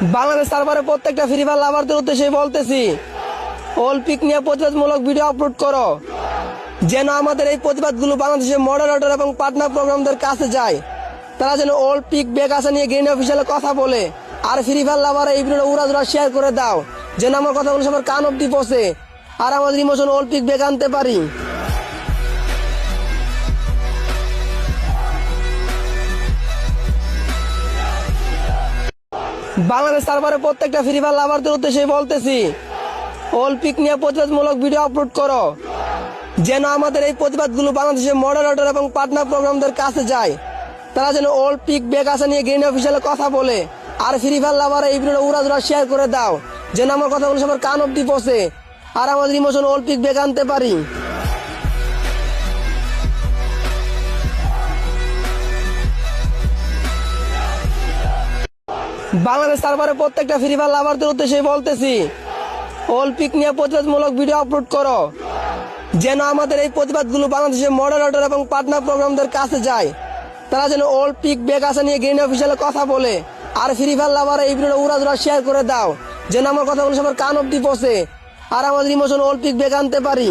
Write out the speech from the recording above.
বাংলাদেশ সার্ভারে প্রত্যেকটা free fire লাভারদের উদ্দেশ্যে বলতেছি, অলিম্পিক নিয়ে প্রতিবাদমূলক ভিডিও আপলোড করো, যেন আমাদের এই প্রতিবাদগুলো বাংলাদেশের মডারেটর এবং পার্টনার প্রোগ্রামদের কাছে যায়। তারা যেন অলিম্পিক ব্যাগ আসা নিয়ে গ্রিন অফিসিয়ালে কথা বলে। আর ফ্রি ফায়ার লাভার এই ভিডিওটা উড়া শেয়ার করে দাও, যেন আমার কথাগুলো সবার কান অব্দি পৌঁছে আর আমাদের ইমোশন অলিম্পিক ব্যাগ আনতে পারি। বাংলাদেশ সার্ভারে প্রত্যেকটা ফ্রি ফায়ার লাভারদের উদ্দেশ্যে বলতেছি, অলিম্পিক নিয়ে প্রতিবাদমূলক ভিডিও আপলোড করো, যেন আমাদের এই প্রতিবাদগুলো বাংলাদেশের মডারেটর এবং পার্টনার প্রোগ্রামদের কাছে যায়। তারা যেন অলিম্পিক ব্যাগ আসা নিয়ে গ্রিন অফিসিয়ালে কথা বলে। আর ফ্রি ফায়ার লাভার এই ভিডিওটা উড়া শেয়ার করে দাও, যেন আমার কথাগুলো সবার কান অব্দি পৌঁছে আর আমাদের ইমোশন অলিম্পিক ব্যাগ আনতে পারি। বাংলাদেশ সার্ভারে প্রত্যেকটা ফ্রি ফায়ার লাভারদের উদ্দেশ্যে বলতেছি, অলিম্পিক নিয়ে প্রতিবাদমূলক ভিডিও আপলোড করো, যেন আমাদের এই প্রতিবাদগুলো বাংলাদেশের মডারেটর এবং পার্টনার প্রোগ্রামদের কাছে যায়। তারা যেন অলিম্পিক ব্যাগ আসা নিয়ে গ্রিন অফিসিয়ালে কথা বলে। আর ফ্রি ফায়ার লাভার এই ভিডিওটা উড়া শেয়ার করে দাও, যেন আমার কথাগুলো সবার কান অব্দি পৌঁছে আর আমাদের ইমোশন অলিম্পিক ব্যাগ আনতে পারি।